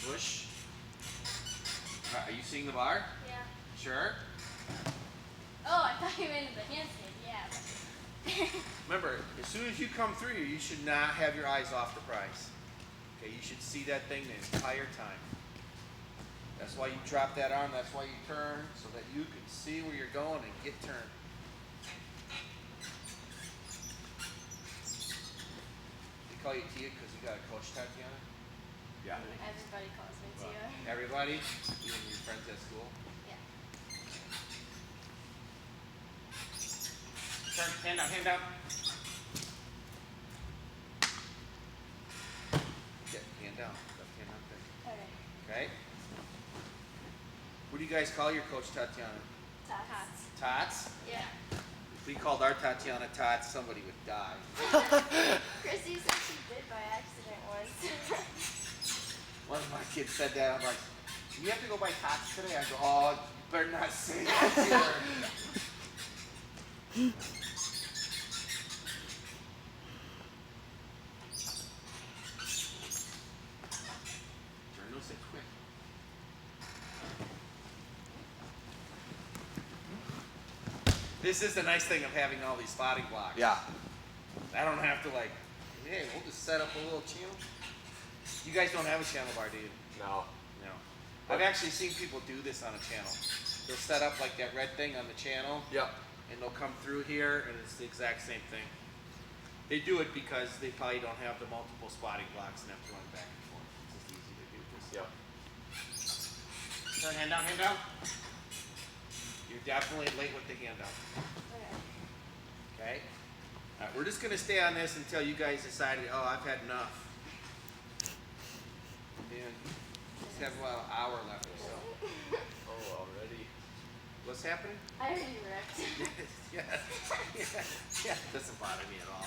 Push. Are you seeing the bar? Yeah. Sure. Oh, I thought you meant the handstand. Yeah. Remember, as soon as you come through here, you should not have your eyes off the prize. Okay, you should see that thing the entire time. That's why you drop that arm, that's why you turn, so that you can see where you're going and get turned. They call you Tia because you got a coach, Tatiana? Yeah. Everybody calls me Well, Tia. everybody? Even your friends at school? Yeah. Turn, hand down, hand down. Get hand down, left hand up there. Okay. Okay? What do you guys call your coach, Tatiana? Tots. Tots? Yeah. If we called our Tatiana Tots, somebody would die. Chrissy said she did by accident once. One of my kids said that. I'm like, do you have to go buy Tots today? I go, oh, you better not say that to her. Turn those hips quick. This is the nice thing of having all these spotting blocks. Yeah. I don't have to like, hey, we'll just set up a little channel. You guys don't have a channel bar, do you? No. No. I've actually seen people do this on a channel. They'll set up like that red thing on the channel, Yep. and they'll come through here, and it's the exact same thing. They do it because they probably don't have the multiple spotting blocks and have to run back and forth. It's just easy to do this. Yep. Turn hand down, hand down. You're definitely late with the hand down. Okay. Okay? All right, we're just gonna stay on this until you guys decided, oh, I've had enough. And just have about an hour left or so. Oh, already. What's happening? I already wrecked. Yeah. Doesn't bother me at all.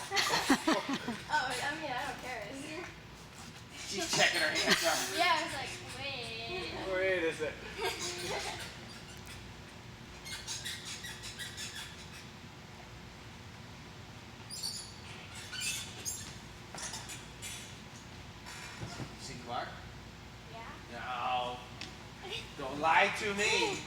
Oh, I mean, I don't care. She's checking her hands out. Yeah, I was like, wait. Wait a sec. See Clark? Yeah. No. Don't lie to me.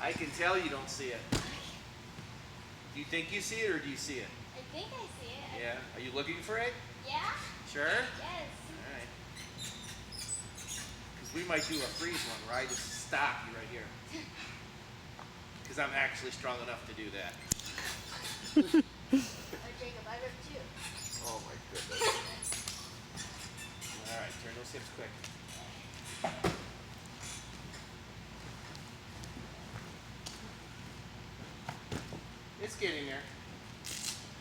I can tell you don't see it. Do you think you see it or do you see it? I think I see it. Yeah. Are you looking for it? Yeah? Sure? Yes. Alright. Because we might do a freeze one where I just stop you right here. Because I'm actually strong enough to do that. Oh, Jacob, I ripped too. Oh my goodness. Alright, turn those hips quick. It's getting there.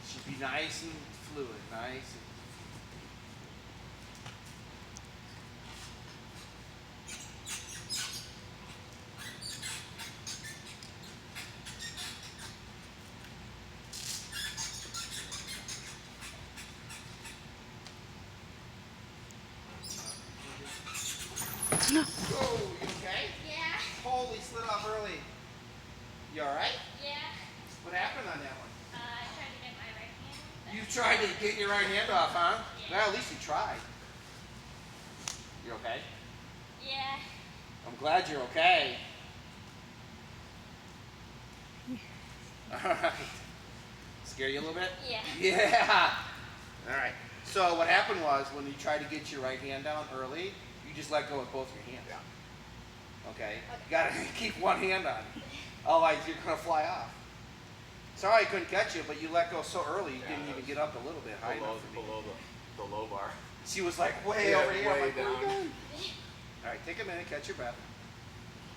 Should be nice and fluid, nice and Whoa, you okay? Yeah. Holy, slid off early. You alright? Yeah. What happened on that one? I tried to get my right hand. You tried to get your right hand off, huh? Yeah. Well, at least you tried. You okay? Yeah. I'm glad you're okay. Alright. Scare you a little bit? Yeah. Yeah. Alright. So what happened was when you tried to get your right hand down early, you just let go with both your hands. Yeah. Okay? You gotta keep one hand on. Otherwise you're gonna fly off. Sorry I couldn't catch you, but you let go so early you Yeah, didn't that even was get up a little bit high Below, enough for me. below the low bar. She was like way Yeah, over here. I'm way like, what are you down. doing? Alright, take a minute, catch your breath.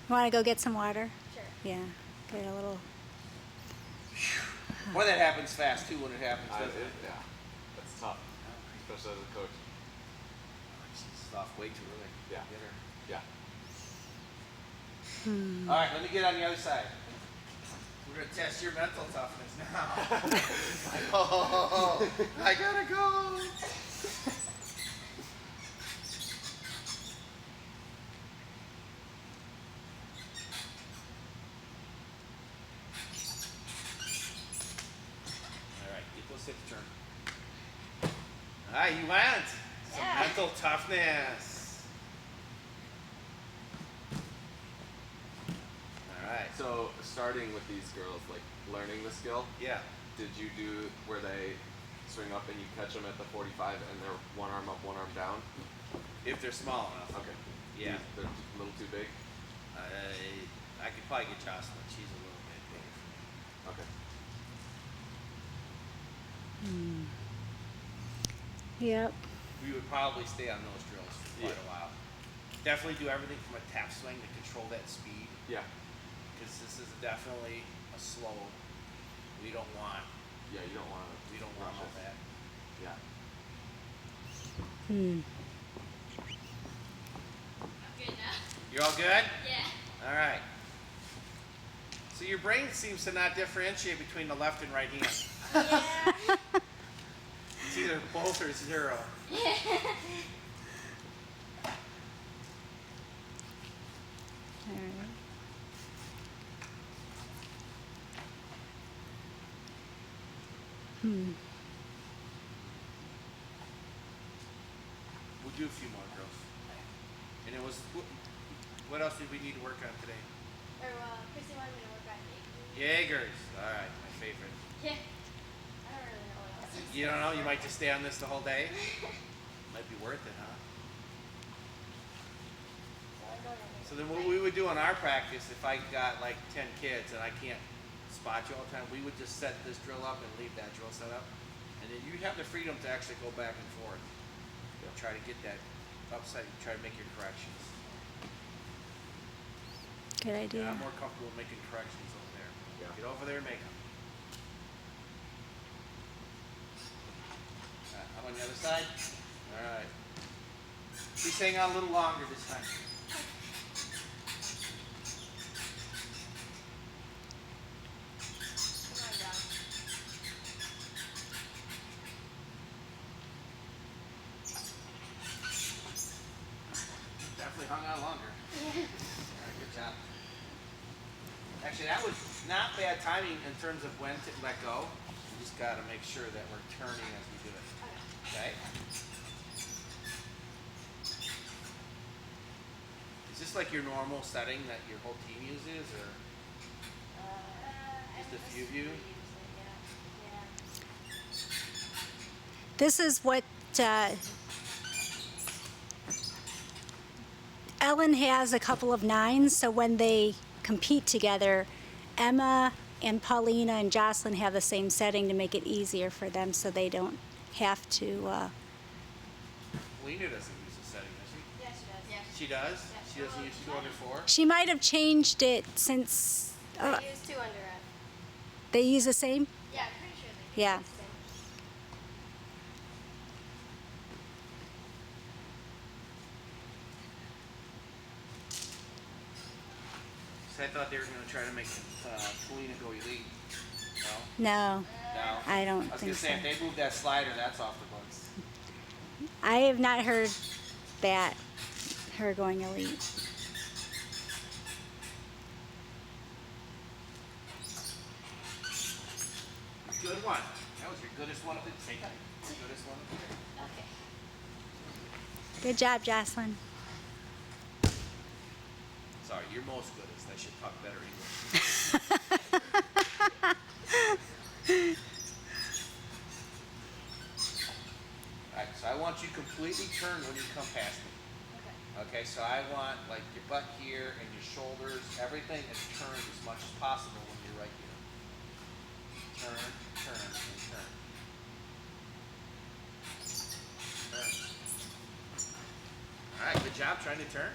Want to go get some water? Sure. Yeah. Get a little. Boy, that happens fast too when it happens, doesn't it? Yeah. That's tough. Especially as a coach. She's off way too early. Yeah. Get her. Yeah. Alright, let me get on the other side. We're gonna test your mental toughness now. Oh, I gotta go. right, you went. Some Yeah. mental toughness. All right. So starting with these girls, like learning the skill, Yeah. did you do where they swing up and you catch them at the 45 and they're one arm up, one arm down? If they're small enough. Okay. Yeah. They're a little too big? I could probably get Jocelyn. She's a little bit bigger for me. Okay. Yep. We would probably stay on those drills for quite Yeah. a while. Definitely do everything from a tap swing to control that speed, Yeah. because this is definitely a slow. We don't want Yeah, you don't want to. all that. Yeah. Hmm. I'm good now. You're all good? Yeah. All right. So your brain seems to not differentiate between the left and right hand. Yeah. It's either both or zero. All right. Hmm. We'll do a few more drills. And it was, what else did we need to work on today? Or Chrissy wanted me to work on it. Jaegers. All right, my favorite. Yeah. I don't really know what else. You don't know? You might just stay on this the whole day. Might be worth it, huh? So I'm going over So then what we would do in our practice, if I got like 10 kids and I can't spot you all the time, we would just set this drill up and leave that drill set up. And then you have the freedom to actually go back and forth. Try to get that upside, try to make your corrections. Good Yeah, idea. I'm more comfortable making corrections over there. Yeah. Get over there and make them. How on the other side? All right. Please hang on a little longer this time. Come on, John. Definitely hung on longer. All right, good job. Actually, that was not bad timing in terms of when to let go. We just got to make sure that we're turning as we do it. Okay? Is this like your normal setting that your whole team uses, or just a few of you? Yeah. This is what Ellen has a couple of 9s, so when they compete together, Emma and Paulina and Jocelyn have the same setting to make it easier for them so they don't have to. Lena doesn't use a setting, does she? Yeah, she does. Yeah. She does? Yeah. She doesn't use 2 under 4? She might have changed it since I use 2 under it. they use the same. Yeah, I'm pretty sure they do. Yeah. the same. So I thought they were going to try to make Polina go elite. No? No, No? I don't I was going think to say, so. if they move that slider, that's off the books. I have not heard that, her going elite. Good one. That was your goodest one of the day. Goodest one of the day. Okay. Good job, Jocelyn. Sorry, you're most goodest. I should talk better English. Alright, so I want you completely turned when you come past me. Okay. Okay, so I want like your butt here and your shoulders, everything is turned as much as possible when you're right here. Turn, turn, and turn. Turn. Alright, good job trying to turn.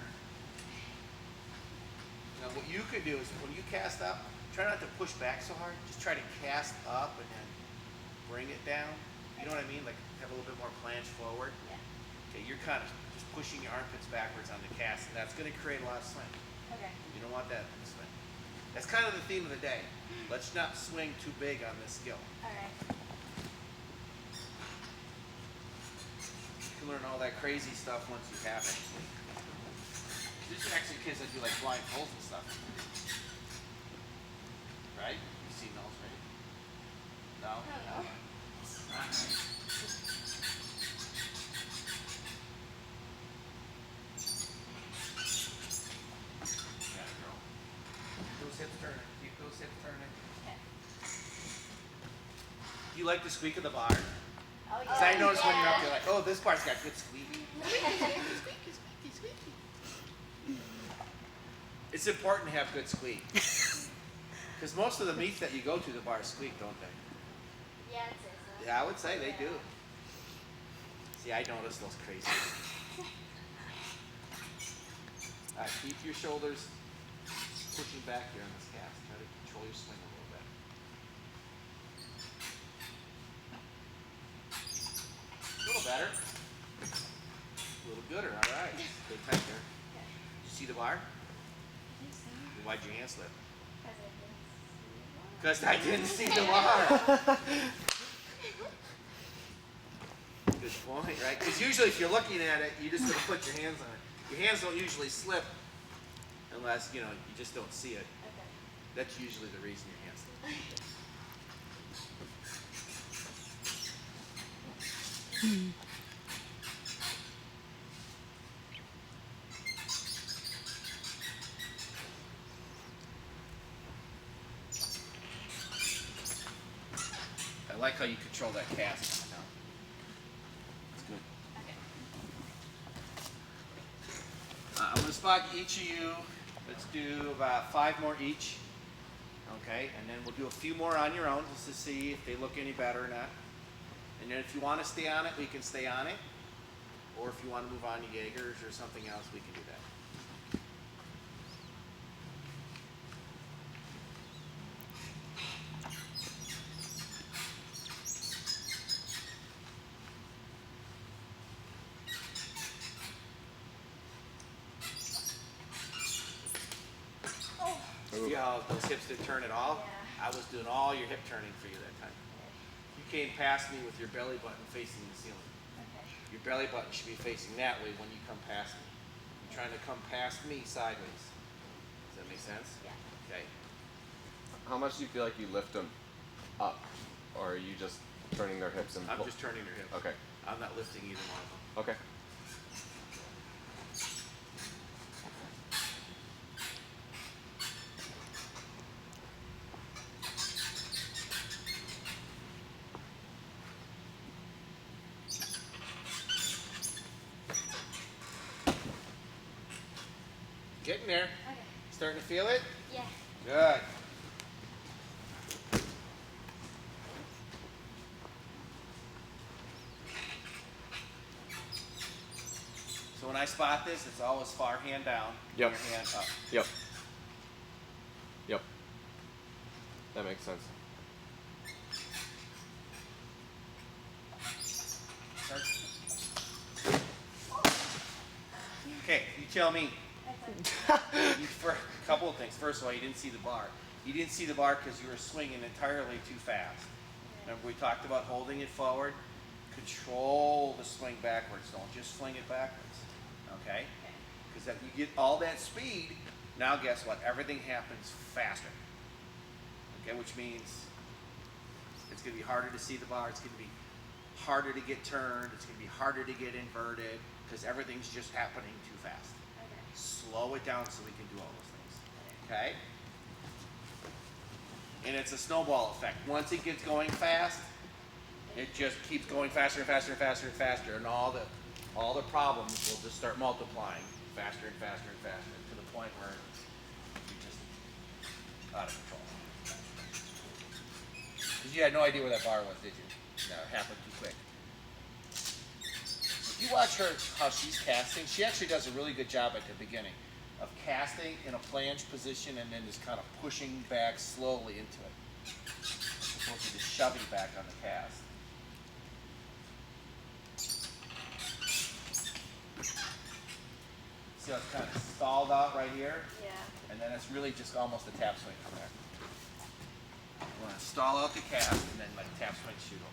Now what you could do is when you cast up, try not to push back so hard. Just try to cast up and then bring it down. You know what I mean? Like have a little bit more planche forward. Yeah. Okay, you're kind of just pushing your armpits backwards on the cast, and that's going to create a lot of swing. Okay. You don't want that in the swing. That's kind of the theme of the day. Let's not swing too big on this skill. All right. You can learn all that crazy stuff once you have it. There's actually kids that do like blindfolds and stuff. Right? You've seen those, right? No? I don't know. Alright. hip turning. Okay. Do you like the squeak of the bar? Oh, yeah. Because I noticed when you're up Yeah. there, like, oh, this bar's got good squeak. It's important to have good squeak. Because most of the meets that you go to, the bars squeak, don't they? Yeah, I'd say so. Yeah, I would say they do. See, I notice those crazy. Keep your shoulders pushing back here on this cast. Try to control your swing a little bit. A little better. A little gooder. All right. Good tight there. Did you see the bar? Why'd your hand slip? Because I didn't see the bar. Good point, right? Because usually if you're looking at it, you just gonna put your hands on it. Your hands don't usually slip unless, you just don't see it. Okay. That's usually the reason your hands slip. I like how you control that cast now. That's good. I'm going to spot each of you. Let's do about 5 more each. Okay, and then we'll do a few more on your own just to see if they look any better or not. And then if you want to stay on it, we can stay on it. Or if you want to move on to Jaegers or something else, we can do that. See how those hips didn't turn at all? Yeah. I was doing all your hip turning for you that time. You came past me with your belly button facing the ceiling. Okay. Your belly button should be facing that way when you come past me. You're trying to come past me sideways. Does that make sense? Yeah. Okay. How much do you feel like you lift them up, or are you just turning their hips and? I'm just turning their hips. Okay. I'm not lifting either one of them. Okay. Getting there. Okay. Starting to feel it? Yeah. Good. So when I spot this, it's always far hand down, Yep. your hand up. Yep. Yep. That makes sense. Start. Okay, you tell me. For a couple of things. First of all, you didn't see the bar. You didn't see the bar because you were swinging entirely too fast. Remember we talked about holding it forward? Control the swing backwards. Don't just fling it backwards. Okay? Because if you get all that speed, now guess what? Everything happens faster. Okay, which means it's going to be harder to see the bar. It's going to be harder to get turned. It's going to be harder to get inverted because everything's just happening too fast. Okay. Slow it down so we can do all those things. Okay? And it's a snowball effect. Once it gets going fast, it just keeps going faster and faster and faster and faster, and all the problems will just start multiplying faster and faster and faster to the point where you're just out of control. Because you had no idea where that bar was, did you? No, it happened too quick. If you watch her, how she's casting, she actually does a really good job at the beginning of casting in a flange position and then just kind of pushing back slowly into it. As opposed to just shoving back on the cast. See how it's kind of stalled out right here? Yeah. And then it's really just almost a tap swing from there. You want to stall out the cast and then let tap swing shoot over.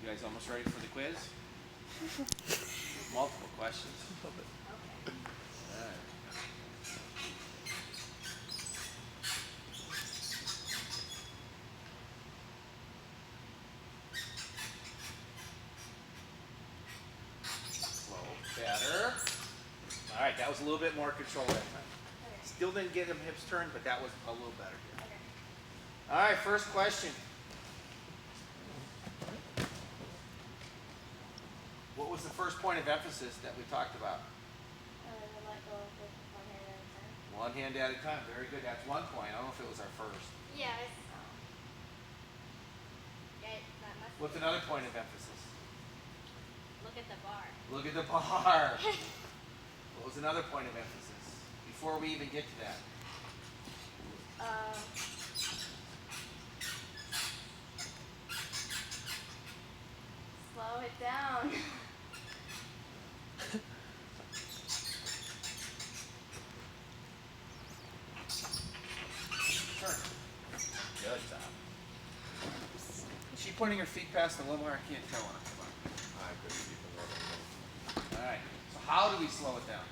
You guys almost ready for the quiz? Multiple questions. Okay. All right. was a little bit more control that time. Okay. Still didn't get him hips turned, but that was a little better here. Okay. All right, first question. What was the first point of emphasis that we talked about? The let go with one hand at a time. One hand at a time. Very good. That's one point. I don't know if it was our first. Yeah, it's that must What's another point of emphasis? look at the bar. Look at the bar. What was another point of emphasis? Before we even get to that. Slow it down. Turn. Good job. Is she putting her feet past the limiter? I can't tell her. Come on. I couldn't keep them running. All right. So how do we slow it down?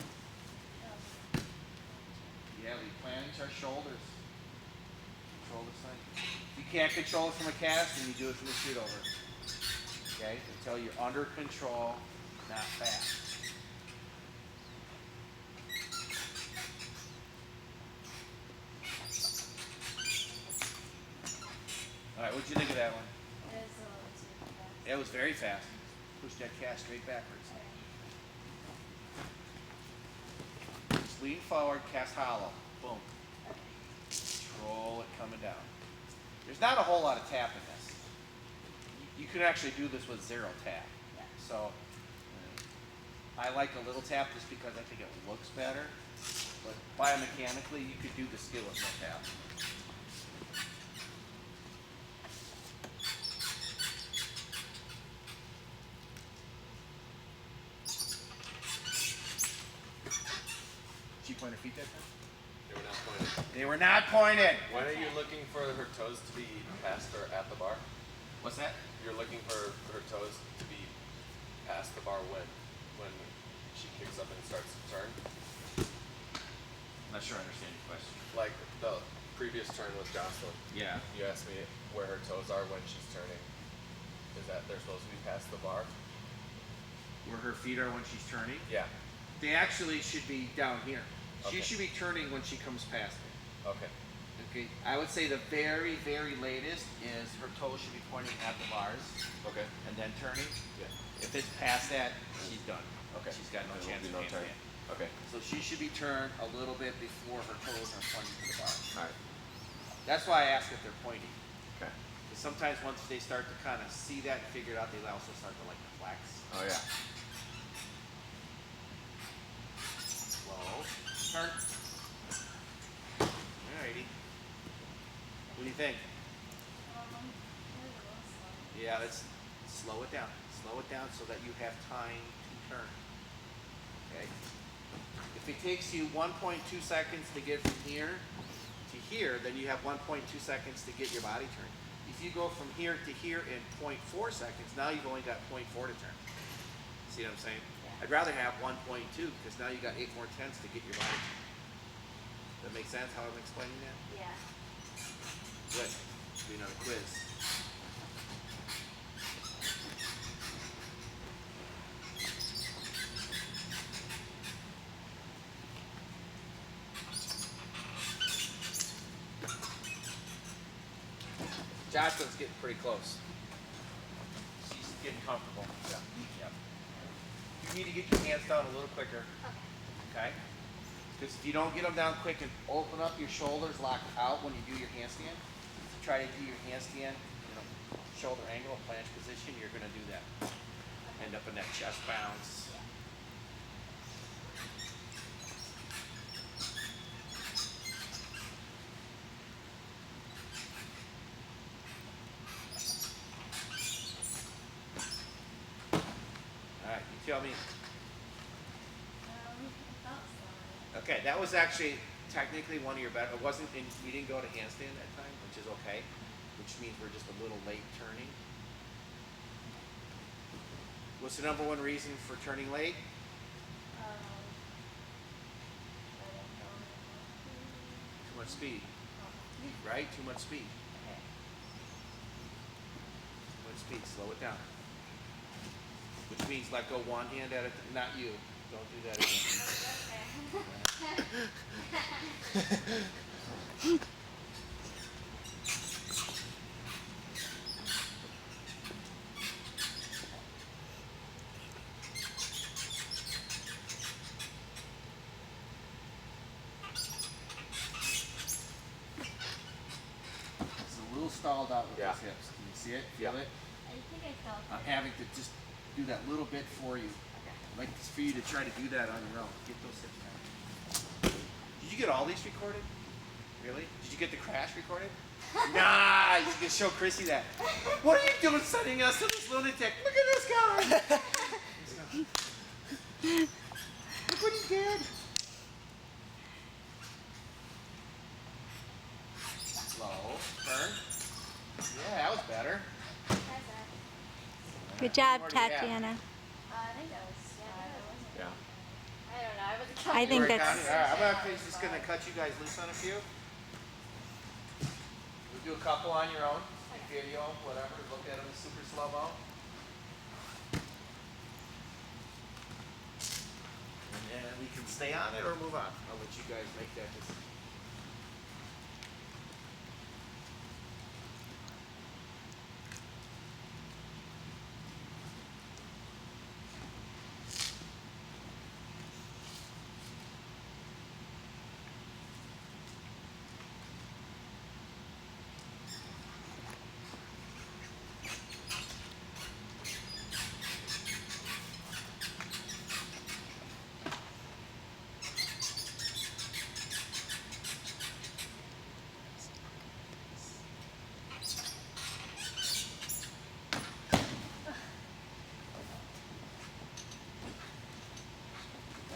Yeah, we planch our shoulders. Control this thing. If you can't control it from a cast, then you do it from the shoot over. Okay? Until you're under control, not fast. All right, what'd you think of that one? It's a little too fast. It was very fast. Pushed that cast straight backwards. Just lean forward, cast hollow. Boom. Control it coming down. There's not a whole lot of tap in this. You can actually do this with zero tap. Yeah. So I like a little tap just because I think it looks better. But biomechanically, you could do the skill with no tap. Did she point her feet that time? They were not pointed. They were not pointed. When are you looking for her toes to be past or at the bar? What's that? You're looking for her toes to be past the bar when she kicks up and starts to turn. I'm not sure I understand your question. Like the previous turn with Jocelyn. Yeah. You asked me where her toes are when she's turning. Is that they're supposed to be past the bar? Where her feet are when she's turning? Yeah. They actually should be down here. She Okay. should be turning when she comes past it. Okay. Okay. I would say the very, very latest is her toes should be pointing at the bars Okay. and then turning. Yeah. If it's past that, she's done. Okay. She's got no There will chance be of no turn. handstand. Okay. So she should be turned a little bit before her toes are pointing to the bar. All right. That's why I ask if they're pointing. Okay. Because sometimes once they start to kind of see that and figure it out, they also start to like to flex. Oh yeah. Slow. Turn. Alrighty. What do you think? It was a little slow. Yeah, let's slow it down. Slow it down so that you have time to turn. Okay? If it takes you 1.2 seconds to get from here to here, then you have 1.2 seconds to get your body turned. If you go from here to here in 0.4 seconds, now you've only got 0.4 to turn. See what I'm saying? Yeah. I'd rather have 1.2 because now you got 8 more tenths to get your body turned. Does that make sense how I'm explaining that? Yeah. Good. Do another quiz. Jocelyn's getting pretty close. She's getting comfortable. Yeah. Yep. You need to get your hands down a little quicker. Okay. Okay? Because if you don't get them down quick and open up your shoulders, lock out when you do your handstand, if you try to do your handstand, shoulder angle, planche position, you're going to do that. End up in that chest bounce. All right, you tell me. It felt slow. Okay, that was actually technically one of your better. It wasn't. We didn't go to handstand that time, which is okay. Which means we're just a little late turning. What's the number one reason for turning late? I didn't know. Too much speed, right? Too much speed. Okay. Too much speed. Slow it down. Which means let go one hand at a time. Not you. Don't do that again. It's a little stalled out with Yeah. those hips. Can you see it? Yeah. Feel it? I think I felt I'm having to just do that little bit for you. I'd like for you to try to do that on your own. Get those hips back. Did you get all these recorded? Really? Did you get the crash recorded? Nah, you can show Chrissy that. What are you doing sending us to this lunatic? Look at this guy. Look what he did. Slow. Turn. Yeah, that was better. Good job, What do you have? Tatiana. I think that was, Yeah. I don't know, I wasn't I counting. think You were that's- counting? All right, I'm just gonna cut you guys loose on a few. We'll do a couple on your own. Video, whatever. Look at them super slow mo. And then we can stay on it or move on. I'll let you guys make that decision.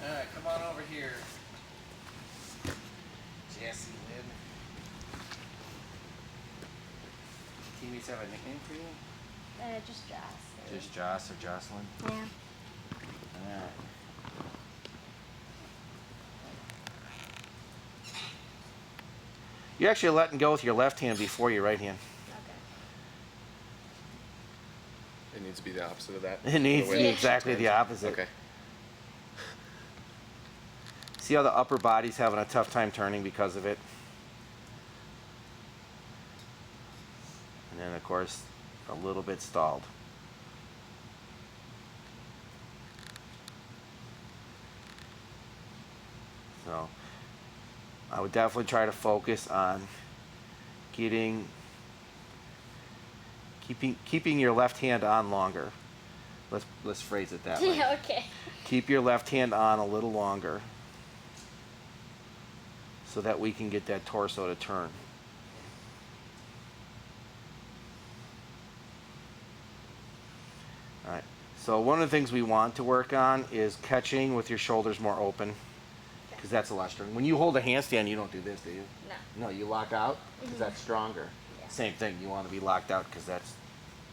All right, come on over here. Jesse Lynn. Teammates have a nickname for you? Just Joss. Just Joss or Jocelyn? Yeah. Alright. You're actually letting go with your left hand before your right hand. Okay. It needs to be the opposite of that. It needs to The be way exactly the opposite. Okay. See how the upper body's having a tough time turning because of it? And then, of course, a little bit stalled. So, I would definitely try to focus on keeping your left hand on longer. Let's phrase it that way. Yeah, okay. Keep your left hand on a little longer so that we can get that torso to turn. All right. So one of the things we want to work on is catching with your shoulders more open, because that's a lot stronger. When you hold a handstand, you don't do this, do you? No. No, you lock out because that's stronger. Yeah. Same thing. You want to be locked out because that's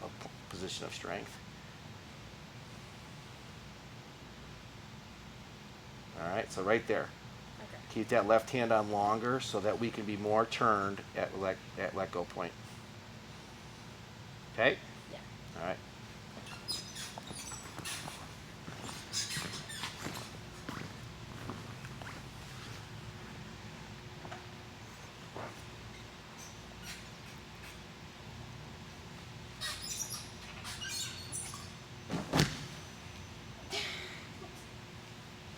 a position of strength. All right, so right there. Okay. Keep that left hand on longer so that we can be more turned at let go point. Okay? Yeah. All right.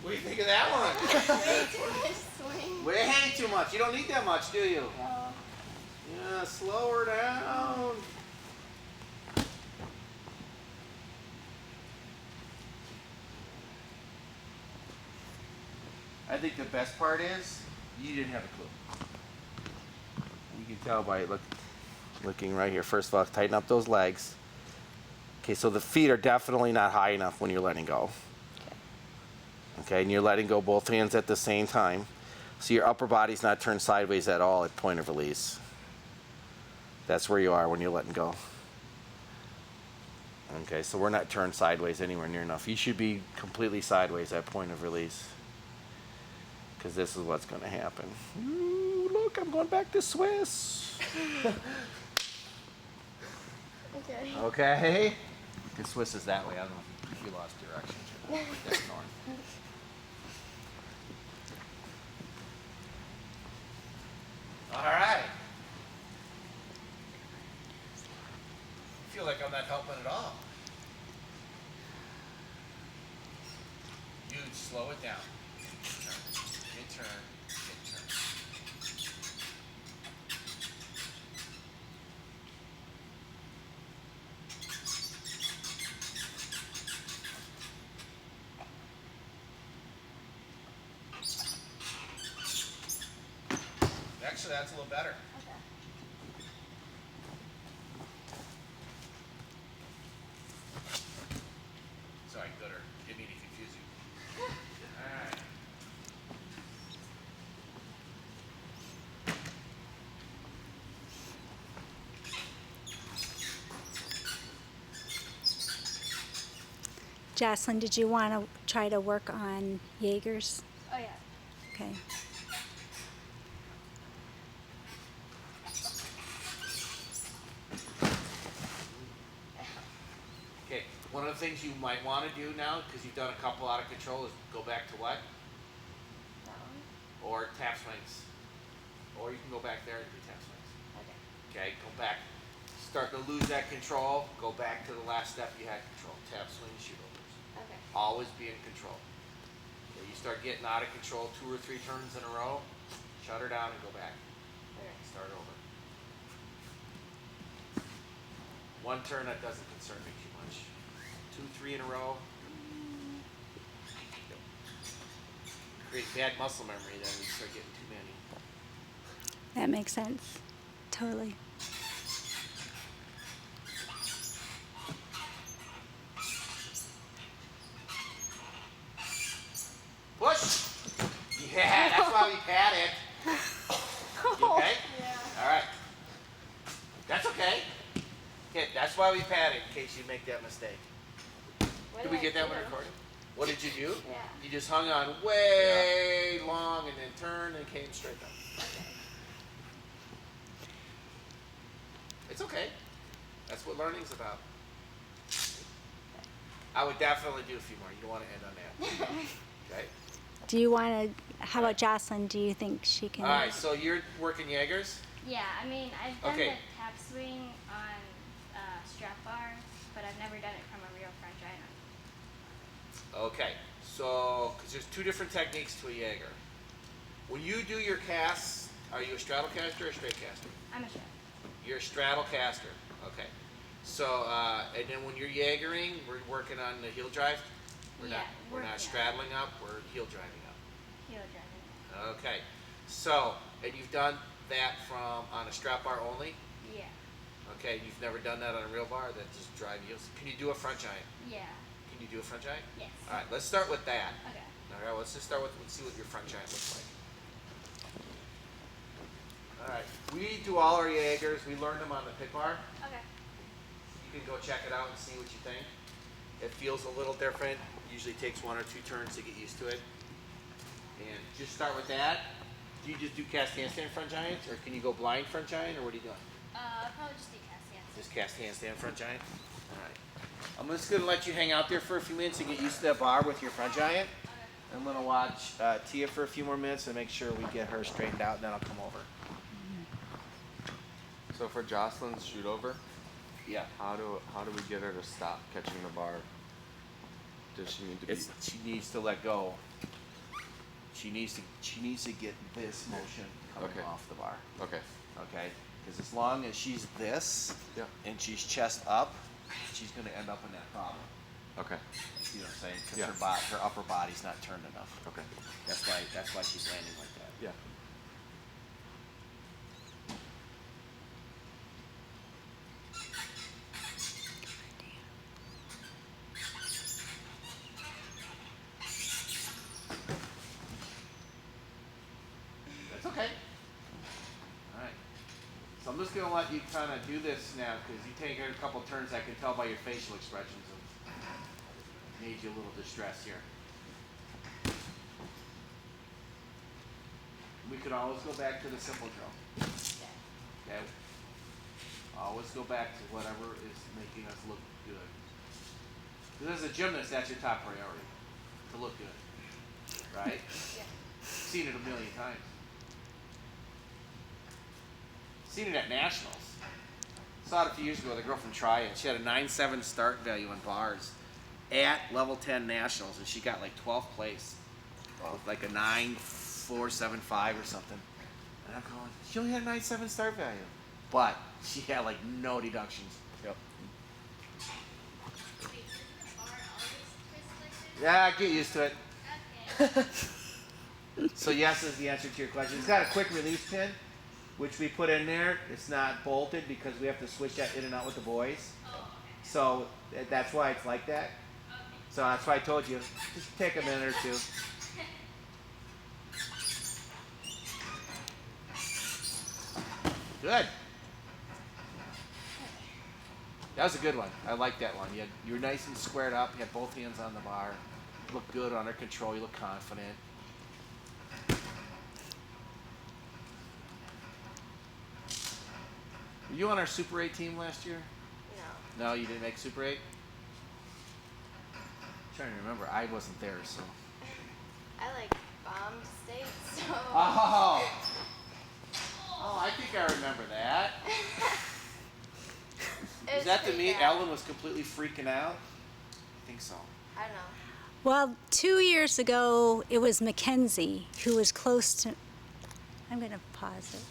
What do you think of that one? Way too much swing. Way too much. You don't need that much, do you? No. Yeah, slow her down. I think the best part is you didn't have a clue. You can tell by looking right here. First of all, tighten up those legs. Okay, so the feet are definitely not high enough when you're letting go. Okay, and you're letting go both hands at the same time. So your upper body's not turned sideways at all at point of release. That's where you are when you're letting go. Okay, so we're not turned sideways anywhere near enough. You should be completely sideways at point of release, because this is what's going to happen. Ooh, look, I'm going back to Swiss. Okay. Okay? Because Swiss is that way. I don't know if you lost direction. That's north. All right. I feel like I'm not helping at all. You slow it down. Turn, turn, turn. Actually, that's a little better. Okay. Sorry, gooder. Didn't mean to confuse you. All right. Jocelyn, did you want to try to work on Jaegers? Oh yeah. Okay. Okay, one of the things you might want to do now, because you've done a couple out of control, is go back to what? That one. Or tap swings. Or you can go back there and do tap swings. Okay. Okay, go back. Starting to lose that control, go back to the last step you had control. Tap swings, shoot overs. Okay. Always be in control. Okay, you start getting out of control 2 or 3 turns in a row, shut her down and go back. Okay. Start over. One turn, that doesn't concern me too much. 2, 3 in a row. Create bad muscle memory, then we start getting too many. That makes sense. Totally. Push! Yeah, that's why we pat it. You okay? Yeah. Alright. That's okay. Okay, that's why we pat it, in case you make that mistake. What Did we I get that one do? recorded? What did you do? Yeah. You just hung on way long and then turned and came straight up. Okay. It's okay. That's what learning's about. I would definitely do a few more. You don't want to end on that. Okay? Do you want to, how about Jocelyn? Do you think she can? All right, so you're working Jaegers? Yeah, I mean, I've done Okay. the tap swing on strap bar, but I've never done it from a real French iron. Okay, so, because there's 2 different techniques to a Jaeger. When you do your casts, are you a straddle caster or a straight caster? I'm a chef. You're a straddle caster. Okay. So, and then when you're Jaegering, we're working on the heel drive. We're Yeah, not yeah. straddling up. We're heel driving up. Heel driving. Okay. So, and you've done that from on a strap bar only. Yeah. Okay. You've never done that on a real bar that just drive heels. Can you do a front giant? Yeah. Can you do a front giant? Yes. All right. Let's start with that. Okay. All right. Let's just start with. Let's see what your front giant looks like. All right. We do all our Jaegers. We learned them on the pit bar. Okay. You can go check it out and see what you think. It feels a little different. Usually takes 1 or 2 turns to get used to it. And just start with that. Do you just do cast handstand front giants, or can you go blind front giant, or what are you doing? I'll probably just do cast hands. Just cast handstand front giant? All right. I'm just going to let you hang out there for a few minutes and get used to that bar with your front giant. I'm going to watch Tia for a few more minutes and make sure we get her straightened out, and then I'll come over. So for Jocelyn's shoot over, Yeah. how do we get her to stop catching the bar? Does she need to be? She needs to let go. She needs to get this motion coming Okay. off the bar. Okay. Okay? Because as long as she's this Yeah. and she's chest up, she's going to end up in that problem. Okay. You know what I'm saying? Because Yeah. her upper body's not turned enough. Okay. That's why she's landing like that. Yeah. That's okay. All right. So I'm just going to let you kind of do this now because you take a couple turns. I can tell by your facial expressions of made you a little distressed here. We could always go back to the simple drill. Okay? Always go back to whatever is making us look good. Because as a gymnast, that's your top priority. To look good. Right? Yeah. Seen it a million times. Seen it at Nationals. Saw it a few years ago with a girl from Triad. She had a 9.7 start value in bars at level 10 Nationals, and she got like 12th place with like a 9.475 or something. And I'm going, she only had a 9.7 start value, but she had like no deductions. Yep. Yeah, get used to it. So yes is the answer to your question. It's got a quick release pin, which we put in there. It's not bolted because we have to switch that in and out with the boys. So that's why it's like that. So that's why I told you, just take a minute or two. Good. That was a good one. I like that one. You were nice and squared up. You had both hands on the bar. You looked good, under control. You look confident. Were you on our Super 8 team last year? No. No, you didn't make Super 8? I'm trying to remember. I wasn't there, so. I like bombed state, so. Oh, I think I remember that. It Is was that to pretty me? bad. Ellen was completely freaking out? I think so. I don't know. Well, 2 years ago, it was Mackenzie who was close to. I'm going to pause it.